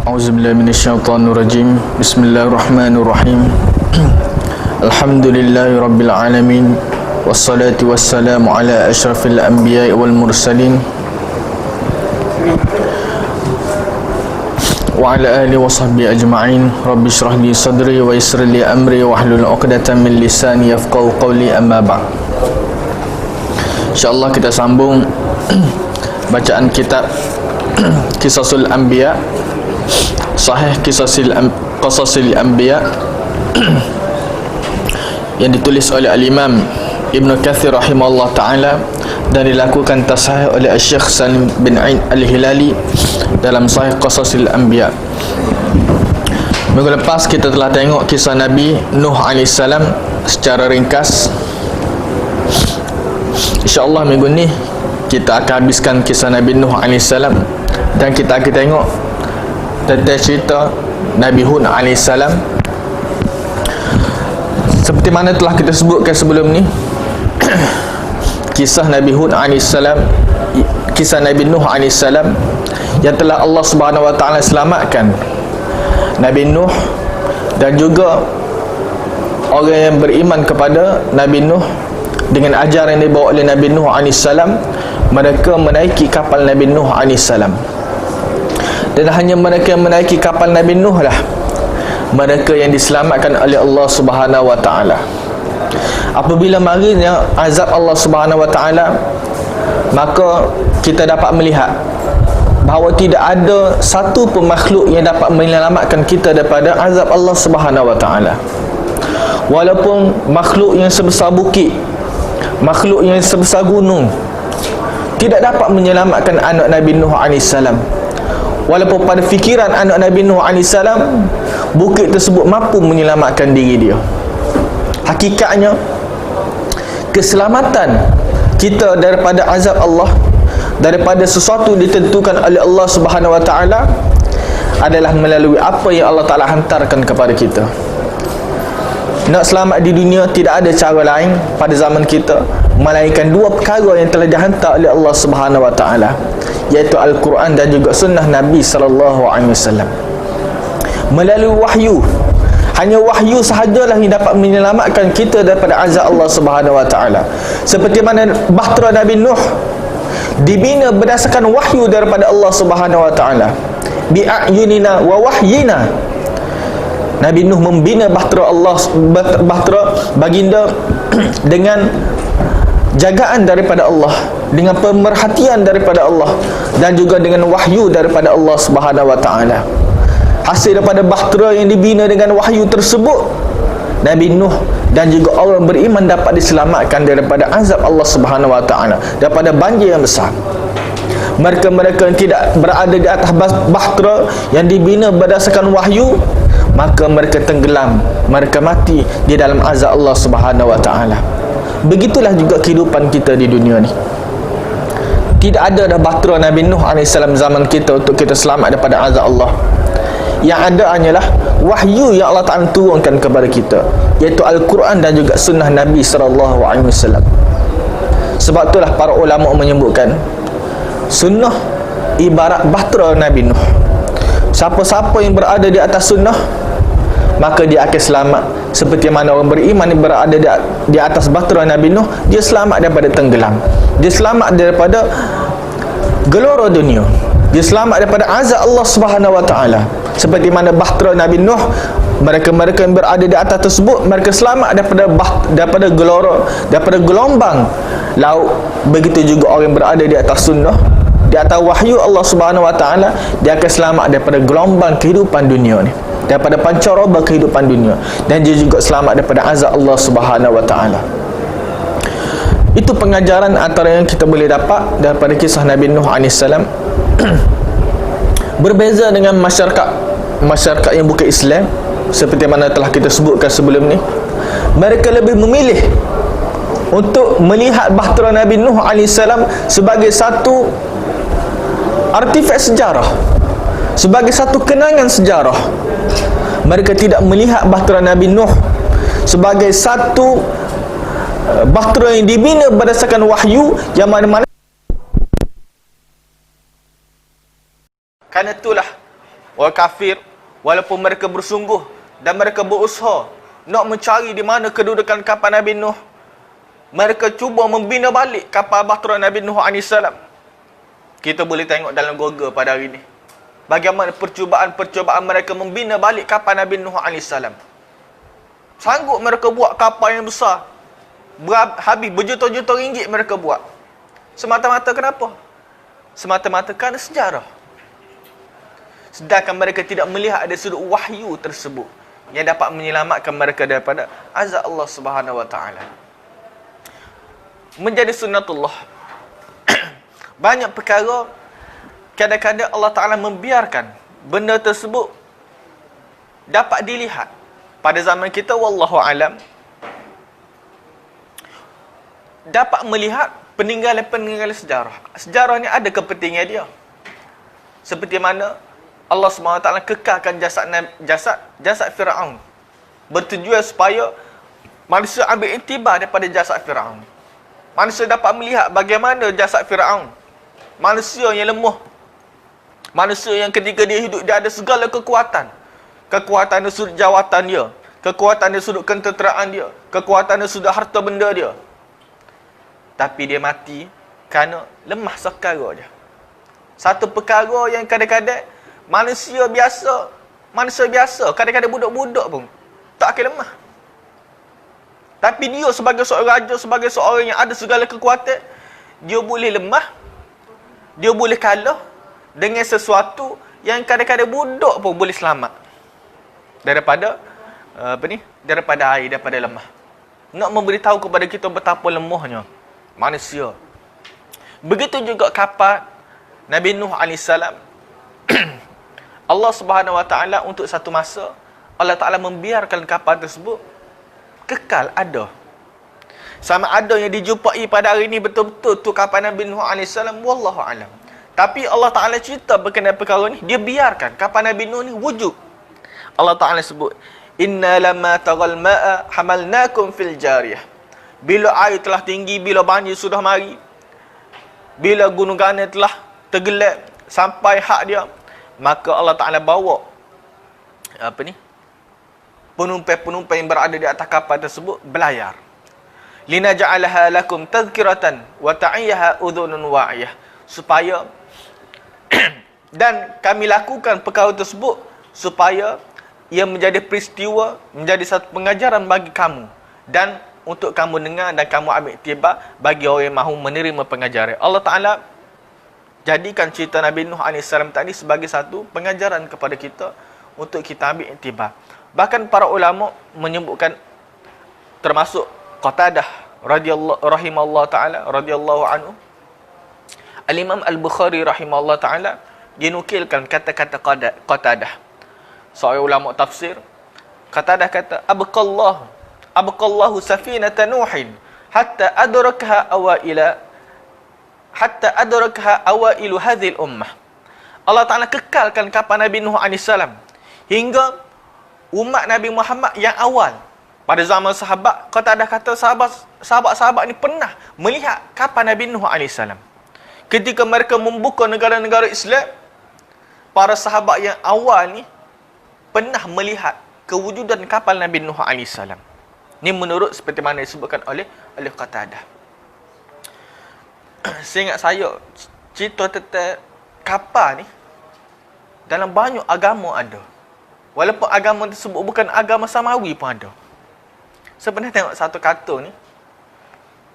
A'udzubillahi minasyaitonirrajim. Bismillahirrahmanirrahim. Alhamdulillahi rabbil alamin. Wassalatu wassalamu ala asyrafil anbiya'i wal mursalin wa ala alihi wa sahbihi ajma'in. Rabbi shrah li sadri wa yassir li amri wa hlul 'uqdatam min lisani yafqahu qawli, amma ba'd. InsyaAllah kita sambung bacaan kitab Qisasul Anbiya, Sahih Qasasil Anbiya yang ditulis oleh Al-Imam Ibn Kathir rahimahullah ta'ala dan dilakukan tasahih oleh Syekh Salim bin Ain Al-Hilali dalam Sahih Qasasil Anbiya. Minggu lepas kita telah tengok kisah Nabi Nuh AS secara ringkas. InsyaAllah minggu ni kita akan habiskan kisah Nabi Nuh AS dan kita akan tengok tentang cerita Nabi Hud AS. Seperti mana telah kita sebutkan sebelum ni, kisah Nabi Hud AS, kisah Nabi Nuh AS yang telah Allah Subhanahu Wa Taala selamatkan Nabi Nuh dan juga orang yang beriman kepada Nabi Nuh dengan ajaran yang dibawa oleh Nabi Nuh AS. Mereka menaiki kapal Nabi Nuh AS, dan hanya mereka yang menaiki kapal Nabi Nuh lah mereka yang diselamatkan oleh Allah Subhanahu Wa Taala. Apabila marinya azab Allah Subhanahu Wa Taala, maka kita dapat melihat bahawa tidak ada satu pun makhluk yang dapat menyelamatkan kita daripada azab Allah Subhanahu Wa Taala. Walaupun makhluk yang sebesar bukit, makhluk yang sebesar gunung tidak dapat menyelamatkan anak Nabi Nuh AS. Walaupun pada fikiran anak Nabi Nuh AS, bukit tersebut mampu menyelamatkan diri dia. Hakikatnya, keselamatan kita daripada azab Allah, daripada sesuatu ditentukan oleh Allah Subhanahu Wa Taala, adalah melalui apa yang Allah Ta'ala hantarkan kepada kita. Nak selamat di dunia, tidak ada cara lain pada zaman kita melainkan dua perkara yang telah dihantar oleh Allah Subhanahu Wa Taala, iaitu Al-Quran dan juga sunnah Nabi SAW. Melalui wahyu, hanya wahyu sahajalah yang dapat menyelamatkan kita daripada azab Allah Subhanahu Wa Taala. Seperti mana bahtera Nabi Nuh dibina berdasarkan wahyu daripada Allah Subhanahu Wa Taala, bi'ayunina wa wahyina. Nabi Nuh membina bahtera Allah, bahtera baginda dengan jagaan daripada Allah, dengan pemerhatian daripada Allah, dan juga dengan wahyu daripada Allah Subhanahu Wa Taala. Hasil daripada bahtera yang dibina dengan wahyu tersebut, Nabi Nuh dan juga orang beriman dapat diselamatkan daripada azab Allah Subhanahu Wa Taala, daripada banjir yang besar. Mereka-mereka yang tidak berada di atas bahtera yang dibina berdasarkan wahyu, maka mereka tenggelam, mereka mati di dalam azab Allah Subhanahu Wa Taala. Begitulah juga kehidupan kita di dunia ni. Tidak ada dah bahtera Nabi Nuh AS zaman kita untuk kita selamat daripada azab Allah. Yang ada hanyalah wahyu yang Allah Ta'ala turunkan kepada kita, iaitu Al-Quran dan juga sunnah Nabi SAW. Sebab itulah para ulama menyebutkan sunnah ibarat bahtera Nabi Nuh. Siapa-siapa yang berada di atas sunnah, maka dia akan selamat. Seperti mana orang beriman yang berada di atas bahtera Nabi Nuh, dia selamat daripada tenggelam, dia selamat daripada gelora dunia, dia selamat daripada azab Allah Subhanahu Wa Taala. Seperti mana bahtera Nabi Nuh, mereka-mereka yang berada di atas tersebut, mereka selamat daripada gelora, daripada gelombang laut. Begitu juga orang yang berada di atas sunnah, di atas wahyu Allah Subhanahu Wa Taala, dia akan selamat daripada gelombang kehidupan dunia ni, daripada pancaroba kehidupan dunia, dan dia juga selamat daripada azab Allah Subhanahu Wa Taala. Itu pengajaran antara yang kita boleh dapat daripada kisah Nabi Nuh AS. Berbeza dengan masyarakat yang bukan Islam, seperti mana telah kita sebutkan sebelum ni, mereka lebih memilih untuk melihat bahtera Nabi Nuh AS sebagai satu artifak sejarah, sebagai satu kenangan sejarah. Mereka tidak melihat bahtera Nabi Nuh sebagai satu bahtera yang dibina berdasarkan wahyu, yang mana-mana. Karena itulah orang kafir, walaupun mereka bersungguh dan mereka berusaha nak mencari di mana kedudukan kapal Nabi Nuh, mereka cuba membina balik kapal bahtera Nabi Nuh AS. Kita boleh tengok dalam Google pada hari ini bagaimana percubaan mereka membina balik kapal Nabi Nuh AS. Sanggup mereka buat kapal yang besar, habis berjuta-juta ringgit mereka buat. Semata-mata kenapa? Semata-mata kerana sejarah. Sedangkan mereka tidak melihat ada sudut wahyu tersebut yang dapat menyelamatkan mereka daripada azab Allah Subhanahu Wa Taala. Menjadi sunnatullah. Banyak perkara kadang-kadang Allah Taala membiarkan benda tersebut dapat dilihat. Pada zaman kita wallahu alam dapat melihat peninggalan-peninggalan sejarah. Sejarah ni ada kepentingan dia. Seperti mana Allah SWT kekalkan jasad Firaun, bertujuan supaya manusia ambil iktibar daripada jasad Firaun. Manusia dapat melihat bagaimana jasad Firaun, manusia yang lemah, manusia yang ketika dia hidup dia ada segala kekuatan. Kekuatan dari sudut jawatan dia, kekuatan dari sudut kententeraan dia, kekuatan dari sudut harta benda dia. Tapi dia mati kerana lemah sekara dia. Satu perkara yang kadang-kadang manusia biasa, kadang-kadang budak-budak pun tak akan lemah. Tapi dia sebagai seorang raja, sebagai seorang yang ada segala kekuatan, dia boleh lemah, dia boleh kalah dengan sesuatu yang kadang-kadang budak pun boleh selamat daripada daripada air, daripada lemah. Nak memberitahu kepada kita betapa lemahnya manusia. Begitu juga kapal Nabi Nuh AS. Allah Subhanahu Wa Taala untuk satu masa Allah Taala membiarkan kapal tersebut kekal ada. Sama ada yang dijumpai pada hari ini betul-betul tu kapal Nabi Nuh AS, wallahu alam. Tapi Allah Taala cerita berkenaan perkara ni, dia biarkan kapal Nabi Nuh ni wujud. Allah Ta'ala sebut, inna lamma taghal ma'a hamalnakum fil jariyah. Bila air telah tinggi, bila banjir sudah mari, bila gunung Gana telah tergelap sampai hak dia, maka Allah Ta'ala bawa penumpang-penumpang yang berada di atas kapal tersebut berlayar. Linaja'alaha lakum tadhkiratan wa ta'iyaha udhunun wa'iyah. Supaya dan kami lakukan perkara tersebut supaya ia menjadi peristiwa, menjadi satu pengajaran bagi kamu dan untuk kamu dengar dan kamu ambil iktibar bagi orang yang mahu menerima pengajaran. Allah Ta'ala jadikan cerita Nabi Nuh AS tadi sebagai satu pengajaran kepada kita untuk kita ambil iktibar. Bahkan para ulama menyebutkan, termasuk Qatadah rahimahullah ta'ala radhiyallahu anhu, Al-Imam Al-Bukhari rahimahullah ta'ala, dia nukilkan kata-kata Qatadah, seorang ulama tafsir. Qatadah kata, abqallahu safinata Nuhin hatta adrakha awailu hadhil ummah. Allah Ta'ala kekalkan kapal Nabi Nuh AS hingga umat Nabi Muhammad yang awal pada zaman sahabat. Qatadah kata sahabat-sahabat ni pernah melihat kapal Nabi Nuh AS. Ketika mereka membuka negara-negara Islam, para sahabat yang awal ni pernah melihat kewujudan kapal Nabi Nuh AS. Ini menurut seperti mana disebutkan oleh Qatadah. Seingat saya, cerita tentang kapal ni dalam banyak agama ada. Walaupun agama tersebut bukan agama Samawi pun ada. Saya pernah tengok satu kartun ni,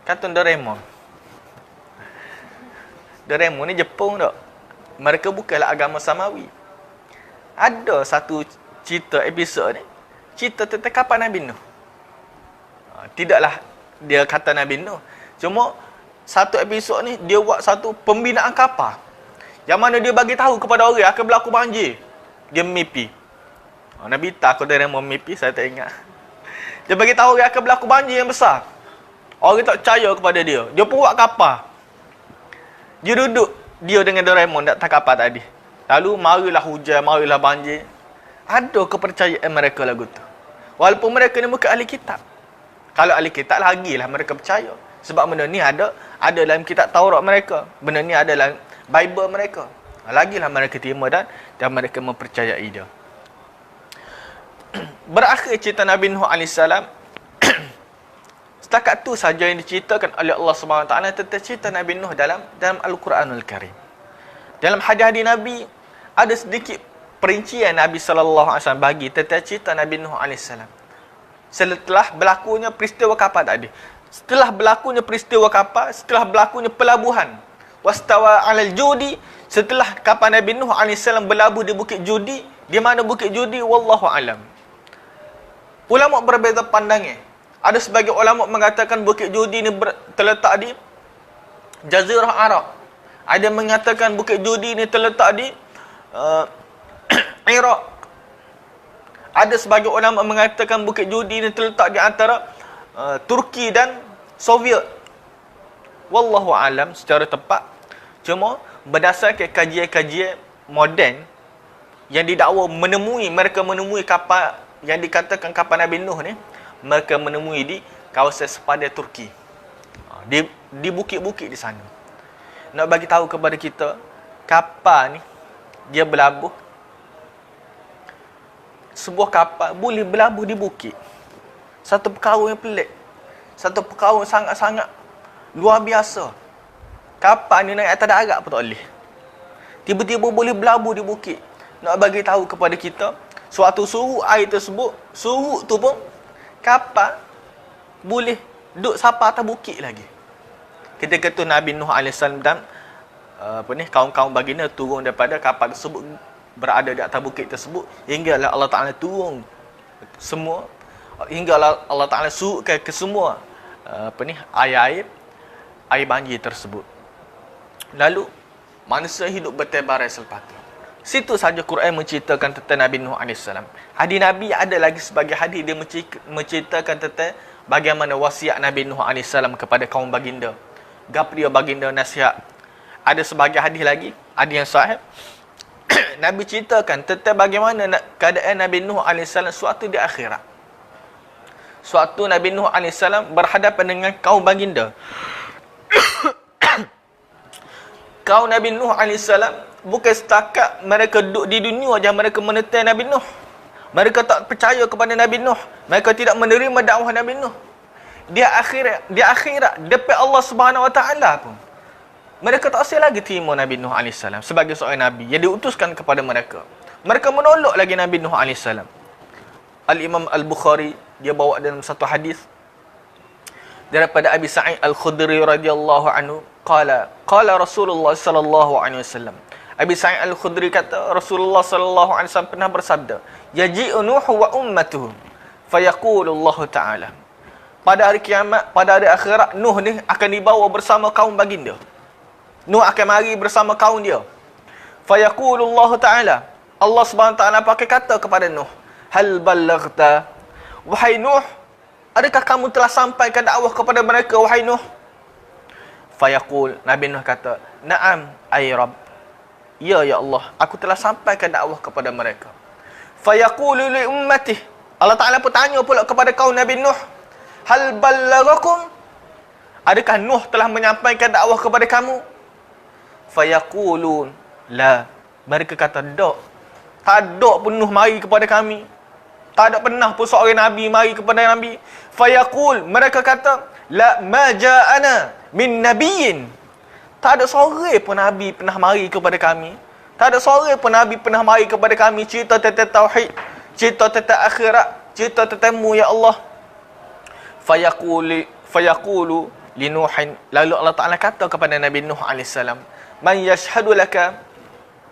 kartun Doraemon. Doraemon ni Jepun tak? Mereka bukanlah agama Samawi. Ada satu cerita episod ni, cerita tentang kapal Nabi Nuh. Tidaklah dia kata Nabi Nuh, cuma satu episod ni dia buat satu pembinaan kapal yang mana dia bagi tahu kepada orang akan berlaku banjir. Dia mimpi. Nabi tak aku dari mimpi, saya tak ingat. Dia bagi tahu orang akan berlaku banjir yang besar. Orang tak percaya kepada dia. Dia pun buat kapal. Dia duduk dia dengan Doraemon di atas kapal tadi. Lalu marilah hujan, marilah banjir. Ada kepercayaan mereka lagu tu. Walaupun mereka ni bukan ahli kitab. Kalau ahli kitab lagilah mereka percaya. Sebab benda ni ada dalam kitab Taurat mereka. Benda ni ada dalam Bible mereka. Lagilah mereka terima dan mereka mempercayai dia. Berakhir cerita Nabi Nuh AS. Setakat tu saja yang diceritakan oleh Allah SWT tentang cerita Nabi Nuh dalam Al-Quranul Karim. Dalam hadis-hadis Nabi, ada sedikit perincian Nabi SAW bagi tentang cerita Nabi Nuh AS. Setelah berlakunya peristiwa kapal tadi. Setelah berlakunya peristiwa kapal, setelah berlakunya pelabuhan. Wastawa alal judi, setelah kapal Nabi Nuh AS berlabuh di Bukit Judi. Di mana Bukit Judi? Wallahu alam. Ulama berbeza pandangnya. Ada sebagian ulama mengatakan Bukit Judi ini terletak di Jazirah Arab. Ada yang mengatakan Bukit Judi ini terletak di Iraq. Ada sebagian ulama mengatakan Bukit Judi ini terletak di antara Turki dan Soviet. Wallahu alam secara tepat. Cuma berdasarkan kajian-kajian moden yang didakwa mereka menemui kapal yang dikatakan kapal Nabi Nuh ni, mereka menemui di kawasan sepadan Turki. Di bukit-bukit di sana. Nak bagi tahu kepada kita, kapal ni dia berlabuh. Sebuah kapal boleh berlabuh di bukit. Satu perkara yang pelik. Satu perkara yang sangat-sangat luar biasa. Kapal ni naik atas darat pun tak boleh. Tiba-tiba boleh berlabuh di bukit. Nak bagi tahu kepada kita, suatu surut air tersebut, surut tu pun kapal boleh duduk sampai atas bukit lagi. Ketika tu Nabi Nuh AS dan kaum-kaum baginda turun daripada kapal tersebut, berada di atas bukit tersebut, hinggalah Allah Ta'ala turun semua, hinggalah Allah Ta'ala surutkan ke semua air banjir tersebut. Lalu manusia hidup bertebaran selepas itu. Situ saja Quran menceritakan tentang Nabi Nuh AS. Hadis Nabi ada lagi sebagai hadis dia menceritakan tentang bagaimana wasiat Nabi Nuh AS kepada kaum baginda. Gapriya baginda nasihat. Ada sebagai hadis lagi, ada yang sahih. Nabi ceritakan tentang bagaimana keadaan Nabi Nuh AS suatu di akhirat. Suatu Nabi Nuh AS berhadapan dengan kaum baginda. Kaum Nabi Nuh AS bukan setakat mereka duduk di dunia saja mereka menentang Nabi Nuh. Mereka tak percaya kepada Nabi Nuh. Mereka tidak menerima dakwah Nabi Nuh. Di akhirat depan Allah Subhanahu Wa Taala pun mereka tak asal lagi terima Nabi Nuh AS sebagai seorang Nabi yang diutuskan kepada mereka. Mereka menolak lagi Nabi Nuh AS. Al-Imam Al-Bukhari dia bawa dalam satu hadis daripada Abi Sa'id Al-Khudri radhiyallahu anhu, qala Rasulullah sallallahu alaihi wasallam. Abi Sa'id Al-Khudri kata Rasulullah sallallahu alaihi wasallam pernah bersabda, yaji'u Nuh wa ummatuhu fayaqulu Allah Ta'ala. Pada hari kiamat, pada hari akhirat, Nuh ni akan dibawa bersama kaum baginda. Nuh akan mari bersama kaum dia. Fayaqulu Allah Ta'ala. Allah Subhanahu Wa Ta'ala pakai kata kepada Nuh, hal ballaghta? Wahai Nuh, adakah kamu telah sampaikan dakwah kepada mereka, wahai Nuh? Fayaqul, Nabi Nuh kata, na'am ay Rabb. Ya Allah, aku telah sampaikan dakwah kepada mereka. Fayaqulu li ummati. Allah Ta'ala pun tanya pula kepada kaum Nabi Nuh, hal ballaghakum? Adakah Nuh telah menyampaikan dakwah kepada kamu? Fayaqulun la. Mereka kata, tak ada pun Nuh mari kepada kami. Tak ada pernah pun seorang Nabi mari kepada Nabi. Fayaqul, mereka kata, la ma ja'ana min nabiyyin. Tak ada seorang pun Nabi pernah mari kepada kami. Tak ada seorang pun Nabi pernah mari kepada kami cerita tentang tauhid, cerita tentang akhirat, cerita tentang-Mu ya Allah. Fayaqulu li Nuhin. Lalu Allah Ta'ala kata kepada Nabi Nuh AS, man yashhadu laka?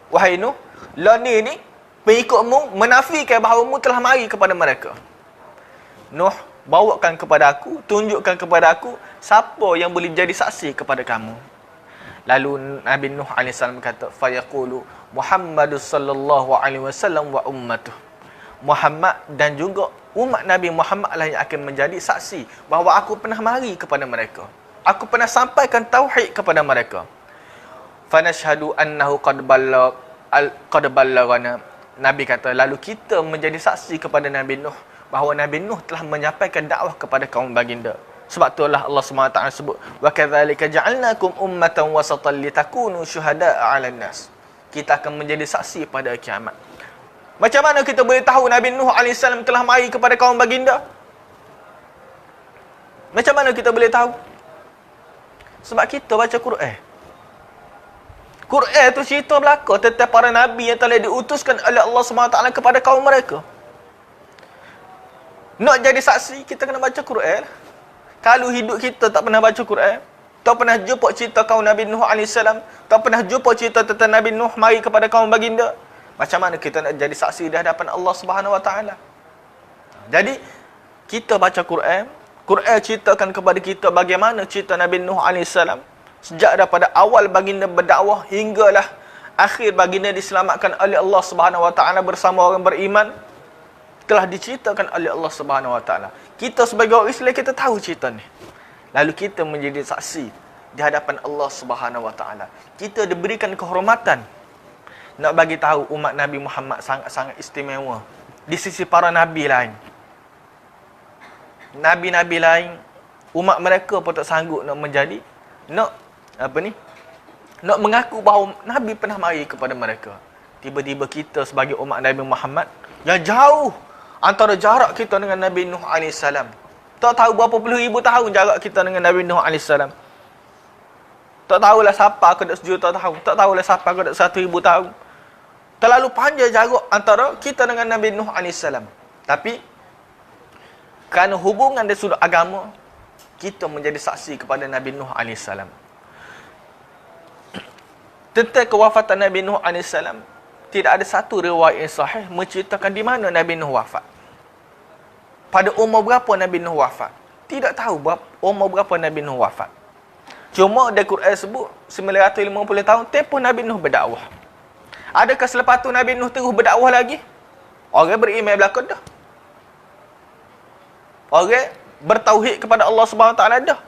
Wahai Nuh, la ni pengikutmu menafikan bahawa mu telah mari kepada mereka. Nuh, bawakan kepada aku, tunjukkan kepada aku siapa yang boleh jadi saksi kepada kamu. Lalu Nabi Nuh AS kata, fayaqulu Muhammadus sallallahu alaihi wasallam wa ummatuh. Muhammad dan juga umat Nabi Muhammad lah yang akan menjadi saksi bahawa aku pernah mari kepada mereka. Aku pernah sampaikan tauhid kepada mereka. Fanashhadu annahu qad ballaghana. Nabi kata, lalu kita menjadi saksi kepada Nabi Nuh bahawa Nabi Nuh telah menyampaikan dakwah kepada kaum baginda. Sebab itulah Allah SWT sebut, wa kadzalika ja'alnakum ummatan wasatan litakunu syuhada'a 'alan nas. kita akan menjadi saksi pada kiamat. Macam mana kita boleh tahu Nabi Nuh AS telah mari kepada kaum baginda? Macam mana kita boleh tahu? Sebab kita baca Quran. Quran tu cerita belaka tentang para Nabi yang telah diutuskan oleh Allah SWT kepada kaum mereka. Nak jadi saksi, kita kena baca Quran. Kalau hidup kita tak pernah baca Quran, tak pernah jumpa cerita kaum Nabi Nuh AS, tak pernah jumpa cerita tentang Nabi Nuh mari kepada kaum baginda, macam mana kita nak jadi saksi di hadapan Allah Subhanahu Wa Taala? Jadi kita baca Quran, Quran ceritakan kepada kita bagaimana cerita Nabi Nuh AS sejak daripada awal baginda berdakwah hinggalah akhir baginda diselamatkan oleh Allah Subhanahu Wa Taala bersama orang beriman, telah diceritakan oleh Allah Subhanahu Wa Taala. Kita sebagai orang Islam kita tahu cerita ni. Lalu kita menjadi saksi di hadapan Allah Subhanahu Wa Taala. Kita diberikan kehormatan nak bagi tahu umat Nabi Muhammad sangat-sangat istimewa di sisi para nabi lain. Nabi-nabi lain, umat mereka pun tak sanggup nak menjadi, nak mengaku bahawa Nabi pernah mari kepada mereka. Tiba-tiba kita sebagai umat Nabi Muhammad yang jauh antara jarak kita dengan Nabi Nuh AS. Tak tahu berapa puluh ribu tahun jarak kita dengan Nabi Nuh AS. Tak tahulah siapa ke dak sejuta tahun. Tak tahulah siapa ke dak 1,000 tahun. Terlalu panjang jarak antara kita dengan Nabi Nuh AS. Tapi kerana hubungan dari sudut agama, kita menjadi saksi kepada Nabi Nuh AS. Tentang kewafatan Nabi Nuh AS, tidak ada satu riwayat yang sahih menceritakan di mana Nabi Nuh wafat. Pada umur berapa Nabi Nuh wafat? Tidak tahu umur berapa Nabi Nuh wafat. Cuma di Quran sebut 950 tahun tempoh Nabi Nuh berdakwah. Adakah selepas tu Nabi Nuh terus berdakwah lagi? Orang beriman belakang dah. Orang bertauhid kepada Allah SWT dah.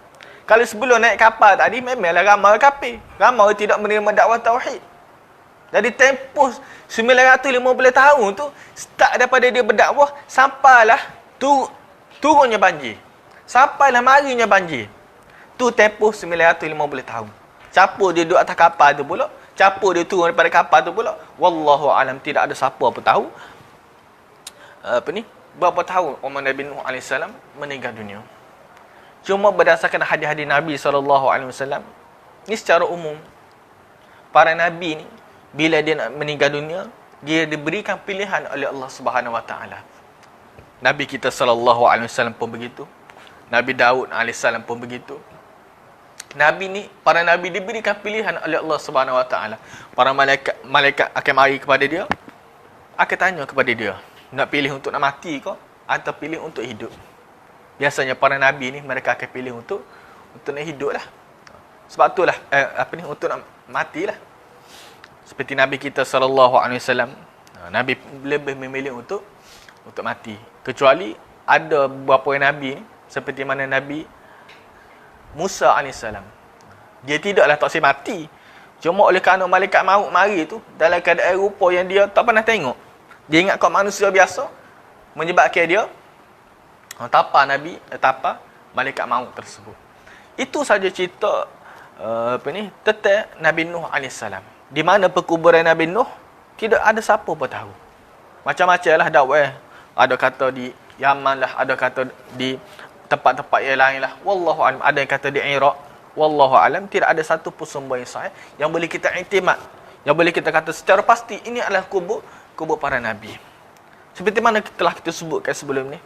Kalau sebelum naik kapal tadi memanglah ramai kafir. Ramai tidak menerima dakwah tauhid. Jadi tempoh 950 tahun tu start daripada dia berdakwah sampailah turunnya banjir. Sampailah marinya banjir. Tu tempoh 950 tahun. Siapa dia duduk atas kapal tu pula? Siapa dia turun daripada kapal tu pula? Wallahu alam, tidak ada siapa pun tahu. Berapa tahun umur Nabi Nuh AS meninggal dunia. Cuma berdasarkan hadis-hadis Nabi SAW, ni secara umum, para Nabi ni, bila dia nak meninggal dunia, dia diberikan pilihan oleh Allah Subhanahu Wa Taala. Nabi kita SAW pun begitu. Nabi Daud AS pun begitu. Nabi ni, para Nabi diberikan pilihan oleh Allah Subhanahu Wa Taala. Para malaikat akan mari kepada dia, akan tanya kepada dia, nak pilih untuk nak mati ke atau pilih untuk hidup? Biasanya para Nabi ni mereka akan pilih untuk nak hidup lah. Sebab itulah untuk nak mati lah. Seperti Nabi kita SAW, Nabi lebih memilih untuk mati. Kecuali ada beberapa Nabi ni, seperti mana Nabi Musa AS. Dia tidaklah tak boleh mati. Cuma oleh kerana malaikat maut mari tu dalam keadaan rupa yang dia tak pernah tengok. Dia ingat kau manusia biasa, menyebabkan dia tapa malaikat maut tersebut. Itu saja cerita tentang Nabi Nuh AS. Di mana perkuburan Nabi Nuh, tidak ada siapa pun tahu. Macam-macam lah dakwah. Ada kata di Yaman lah, ada kata di tempat-tempat yang lain lah. Wallahu alam, ada yang kata di Iraq. Wallahu alam, tidak ada satu pun sumber yang sahih yang boleh kita iktimad, yang boleh kita kata secara pasti ini adalah kubur para Nabi. Seperti mana telah kita sebutkan sebelum ni,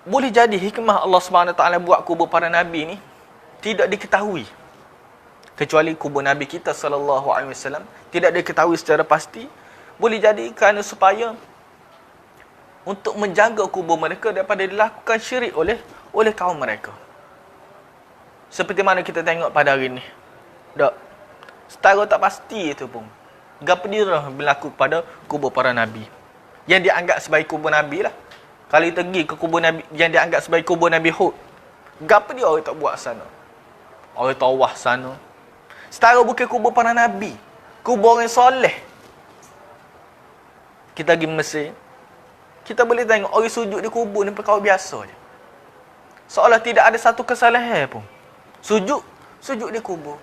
boleh jadi hikmah Allah SWT buat kubur para Nabi ni tidak diketahui. Kecuali kubur Nabi kita SAW tidak diketahui secara pasti. Boleh jadi kerana supaya untuk menjaga kubur mereka daripada dilakukan syirik oleh kaum mereka. Seperti mana kita tengok pada hari ni. Tak, setara tak pasti itu pun. Gapa dia berlaku pada kubur para Nabi. Yang dianggap sebagai kubur Nabi lah. Kalau kita pergi ke kubur Nabi yang dianggap sebagai kubur Nabi Hud, gapa dia orang tak buat sana? Orang tawah sana. Setara bukan kubur para Nabi, kubur orang soleh. Kita pergi Mesir, kita boleh tengok orang sujud di kubur ni perkara biasa je. Seolah tidak ada satu kesalahan pun. Sujud di kubur.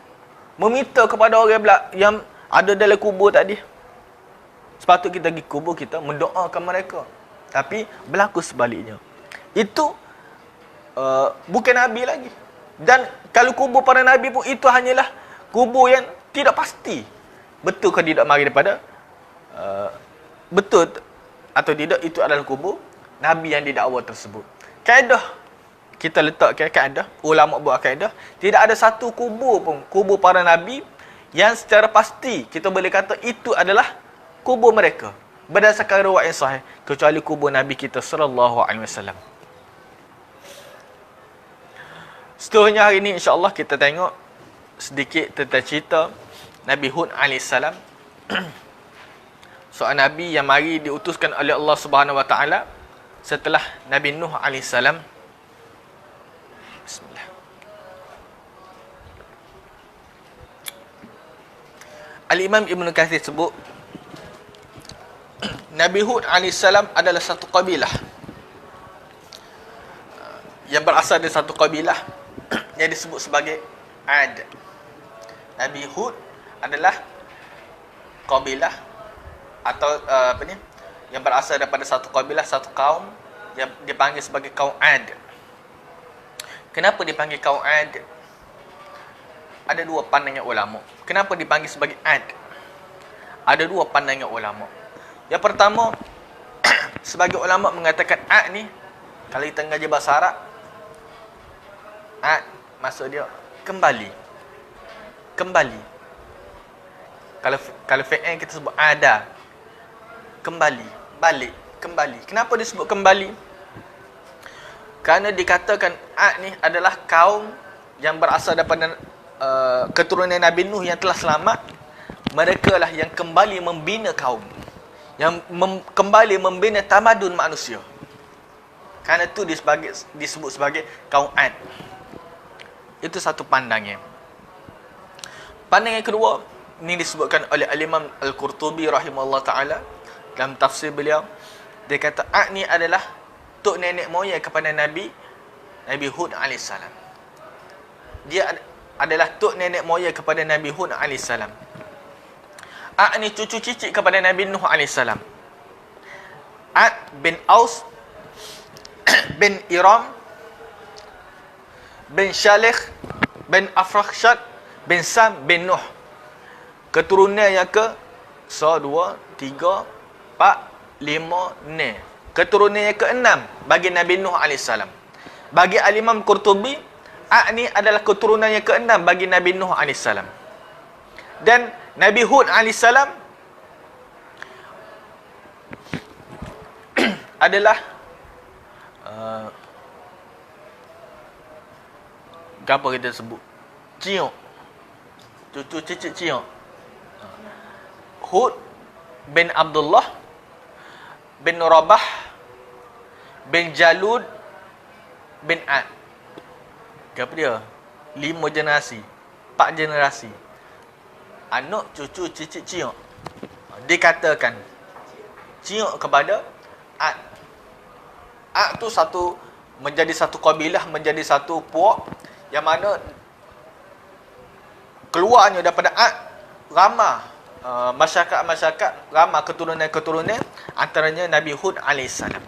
meminta kepada orang yang ada dalam kubur tadi. Sepatut kita pergi kubur, kita mendoakan mereka. Tapi berlaku sebaliknya. Itu bukan Nabi lagi. Dan kalau kubur para Nabi pun, itu hanyalah kubur yang tidak pasti. Betul ke tidak mari daripada betul atau tidak itu adalah kubur Nabi yang didakwa tersebut. Kaedah kita letak kaedah, ulama buat kaedah, tidak ada satu kubur pun, kubur para Nabi yang secara pasti kita boleh kata itu adalah kubur mereka berdasarkan riwayat yang sahih, kecuali kubur Nabi kita sallallahu alaihi wasallam. Seterusnya hari ini insya-Allah kita tengok sedikit tentang cerita Nabi Hud alaihissalam. Seorang Nabi yang mari diutuskan oleh Allah Subhanahu Wa Taala setelah Nabi Nuh alaihissalam. Bismillah. Al-Imam Ibn Katsir sebut Nabi Hud alaihissalam adalah satu kabilah yang berasal dari satu kabilah yang disebut sebagai Ad. Nabi Hud adalah kabilah atau yang berasal daripada satu kabilah, satu kaum yang dipanggil sebagai kaum Ad. Kenapa dipanggil kaum Ad? Ada dua pandangan ulama. Kenapa dipanggil sebagai Ad? Ada dua pandangan ulama. Yang pertama, sebagai ulama mengatakan Ad ni, kalau kita ngaji bahasa Arab, Ad maksud dia kembali. Kalau fi'il kita sebut ada, kembali, balik, kembali. Kenapa disebut kembali? Kerana dikatakan Ad ni adalah kaum yang berasal daripada keturunan Nabi Nuh yang telah selamat. Mereka lah yang kembali membina kaum, yang kembali membina tamadun manusia. Kerana itu disebut sebagai kaum Ad. Itu satu pandangan. Pandangan kedua, ini disebutkan oleh Al-Imam Al-Qurtubi rahimahullah ta'ala dalam tafsir beliau. Dia kata Ad ni adalah tok nenek moyang kepada Nabi Hud alaihissalam. Dia adalah tok nenek moyang kepada Nabi Hud alaihissalam. Ad ni cucu cicit kepada Nabi Nuh alaihissalam. Ad bin Aus bin Iram bin Shalih bin Afrakhshad bin Sam bin Nuh. Keturunan yang ke 1, 2, 3, 4, 5, 6. Keturunan yang ke-6 bagi Nabi Nuh alaihissalam. Bagi Al-Imam Qurtubi, Ad ni adalah keturunan yang ke-6 bagi Nabi Nuh alaihissalam. Dan Nabi Hud alaihissalam adalah apa kita sebut? Ciuk. Cucu cicit ciuk. Hud bin Abdullah bin Rabah bin Jalud bin Ad. Apa dia? 5 generasi, 4 generasi. Anak cucu cicit ciuk. Dikatakan ciuk kepada Ad. Ad tu menjadi satu kabilah, menjadi satu puak yang mana keluarnya daripada Ad ramah masyarakat ramah keturunan-keturunan, antaranya Nabi Hud alaihissalam.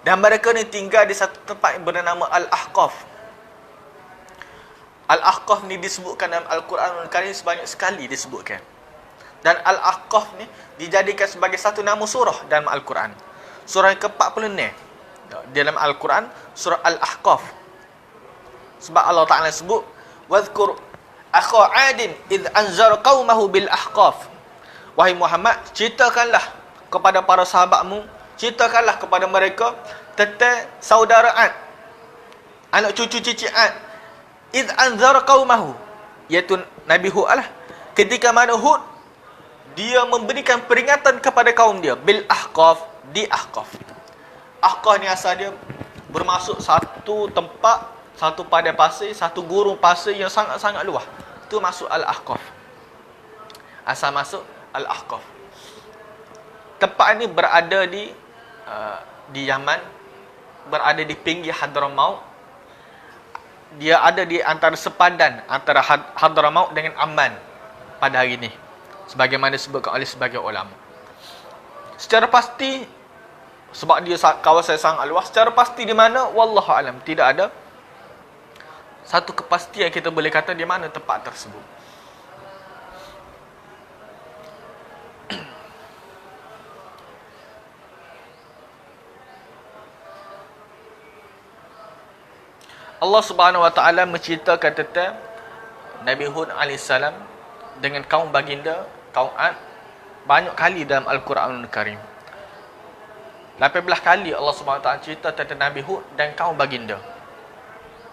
Dan mereka ni tinggal di satu tempat yang bernama Al-Ahqaf. Al-Ahqaf ni disebutkan dalam Al-Quran Al-Karim sebanyak sekali disebutkan. Dan Al-Ahqaf ni dijadikan sebagai satu nama surah dalam Al-Quran. Surah yang ke-46 dalam Al-Quran, surah Al-Ahqaf. Sebab Allah Ta'ala sebut, "Wadhkur akha 'adin idh anzara qaumahu bil ahqaf." Wahai Muhammad, ceritakanlah kepada para sahabatmu, ceritakanlah kepada mereka tentang saudara Ad, anak cucu cicit Ad. Idh anzara qaumahu, iaitu Nabi Hud lah. Ketika mana Hud dia memberikan peringatan kepada kaum dia bil ahqaf, di ahqaf. Ahqaf ni asal dia bermaksud satu tempat, satu padang pasir, satu gurun pasir yang sangat-sangat luas. Itu masuk Al-Ahqaf. Asal masuk Al-Ahqaf. Tempat ini berada di Yaman, berada di pinggir Hadramaut. dia ada di antara sepadan antara Hadramaut dengan Amman pada hari ini, sebagaimana disebutkan oleh sebagian ulama. Secara pasti, sebab dia kawasan sangat luas, secara pasti di mana, wallahu alam, tidak ada satu kepastian kita boleh kata di mana tempat tersebut. Allah Subhanahu Wa Taala menceritakan tentang Nabi Hud alaihissalam dengan kaum baginda, kaum Ad, banyak kali dalam Al-Quranul Karim. 18 kali Allah Subhanahu Wa Taala cerita tentang Nabi Hud dan kaum baginda.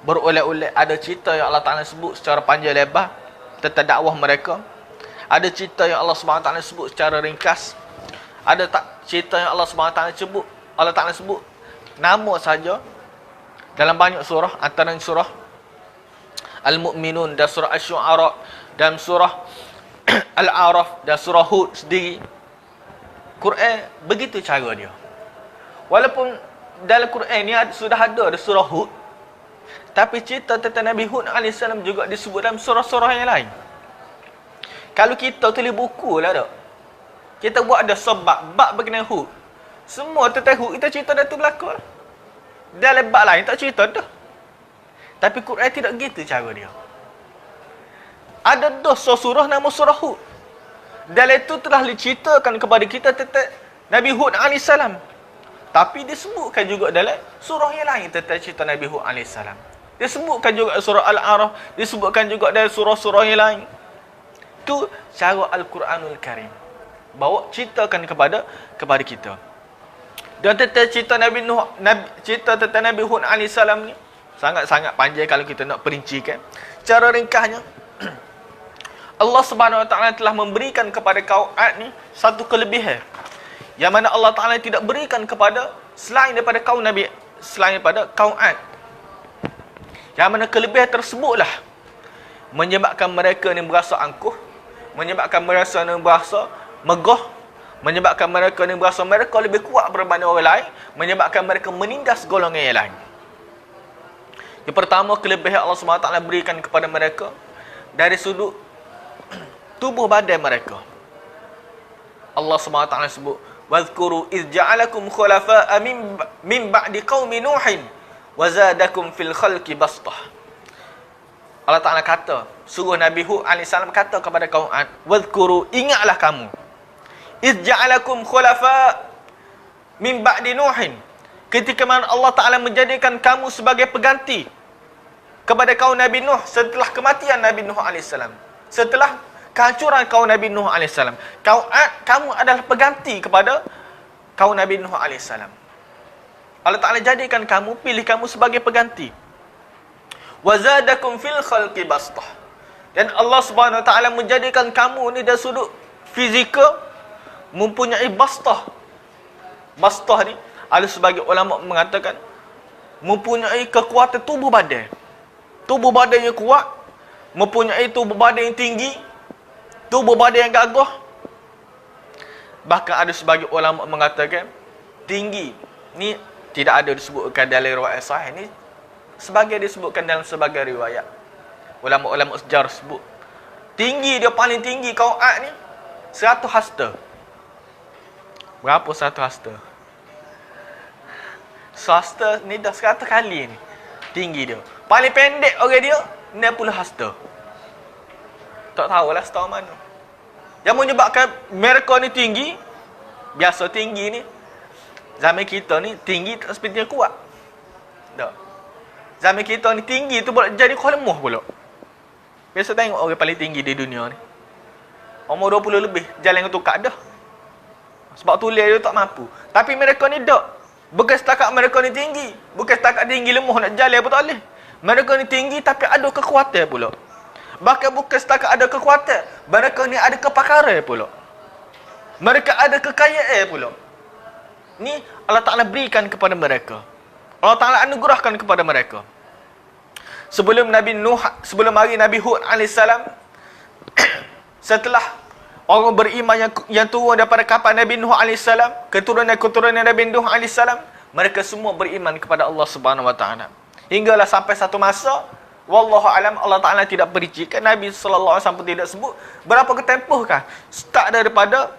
Berulang-ulang ada cerita yang Allah Taala sebut secara panjang lebar tentang dakwah mereka. Ada cerita yang Allah Subhanahu Wa Taala sebut secara ringkas. Ada cerita yang Allah Subhanahu Wa Taala sebut nama saja dalam banyak surah, antara surah Al-Mu'minun dan surah Asy-Syu'ara dan surah Al-A'raf dan surah Hud sendiri. Quran begitu cara dia. Walaupun dalam Quran ni sudah ada surah Hud, tapi cerita tentang Nabi Hud AS juga disebut dalam surah-surah yang lain. Kalau kita tulis buku lah tak, kita buat ada sebab, bab berkenaan Hud, semua tentang Hud kita cerita dah tu berlaku lah. Dalam bab lain tak cerita dah. Tapi Quran tidak gitu cara dia. Ada dosa surah nama surah Hud. Dalam itu telah diceritakan kepada kita tentang Nabi Hud AS. Tapi disebutkan juga dalam surah yang lain tentang cerita Nabi Hud AS. Disebutkan juga surah Al-A'raf, disebutkan juga dalam surah-surah yang lain. Itu cara Al-Quranul Karim bawa ceritakan kepada kita. Dan tentang cerita Nabi Nuh, cerita tentang Nabi Hud AS ni sangat-sangat panjang kalau kita nak perincikan. Secara ringkasnya, Allah Subhanahu Wa Taala telah memberikan kepada kaum Ad ni satu kelebihan yang mana Allah Taala tidak berikan kepada selain daripada kaum Nabi, selain daripada kaum Ad. Yang mana kelebihan tersebutlah menyebabkan mereka ni berasa angkuh, menyebabkan mereka ni berasa megah, menyebabkan mereka ni berasa mereka lebih kuat berbanding orang lain, menyebabkan mereka menindas golongan yang lain. Yang pertama, kelebihan Allah SWT berikan kepada mereka dari sudut tubuh badan mereka. Allah SWT sebut, "Wadhkuru iz ja'alakum khulafa'a min ba'di qaumi Nuhin wa zadakum fil khalqi bastah." Allah Ta'ala kata, suruh Nabi Hud AS kata kepada kaum Ad, "Wadhkuru, ingatlah kamu, iz ja'alakum khulafa min ba'di Nuhin." Ketika mana Allah Ta'ala menjadikan kamu sebagai pengganti kepada kaum Nabi Nuh setelah kematian Nabi Nuh AS. Setelah kehancuran kaum Nabi Nuh AS. Kamu adalah pengganti kepada kaum Nabi Nuh AS. Allah Ta'ala jadikan kamu, pilih kamu sebagai pengganti. Wazadakum fil khalqi bastah. Dan Allah Subhanahu Wa Ta'ala menjadikan kamu ni dari sudut fizikal mempunyai bastah. Bastah ni, ada sebagai ulama mengatakan mempunyai kekuatan tubuh badan. Tubuh badan yang kuat, mempunyai tubuh badan yang tinggi, tubuh badan yang gagah. Bahkan ada sebagai ulama mengatakan tinggi ni tidak ada disebutkan dalam riwayat sahih ni, sebagai disebutkan dalam sebagai riwayat. Ulama-ulama sejarah sebut tinggi dia paling tinggi kaum Ad ni 100 hasta. Berapa 100 hasta? 100 hasta ni dah 100 kali ni tinggi dia. Paling pendek orang dia 60 hasta. Tak tahulah setahu mana. Yang menyebabkan mereka ni tinggi, biasa tinggi ni, zaman kita ni tinggi tak seperti yang kuat. Tak. Zaman kita ni tinggi tu boleh jadi kau lemah pula. Biasa tengok orang paling tinggi di dunia ni, umur 20 lebih, jalan dengan tukar dah. Sebab tulis dia tak mampu. Tapi mereka ni tak. Bukan setakat mereka ni tinggi, bukan setakat tinggi lemah nak jalan pun tak boleh. Mereka ni tinggi tapi ada kekuatan pula. Bahkan bukan setakat ada kekuatan, mereka ni ada kepakaran pula. Mereka ada kekayaan pula. Ni Allah Ta'ala berikan kepada mereka. Allah Ta'ala anugerahkan kepada mereka. Sebelum hari Nabi Hud AS, setelah orang beriman yang turun daripada kapal Nabi Nuh AS, keturunan Nabi Nuh AS, mereka semua beriman kepada Allah Subhanahu Wa Ta'ala. Hinggalah sampai satu masa Wallahu alam, Allah Ta'ala tidak perincikan, Nabi sallallahu alaihi wasallam tidak sebut berapa ketempohkah start daripada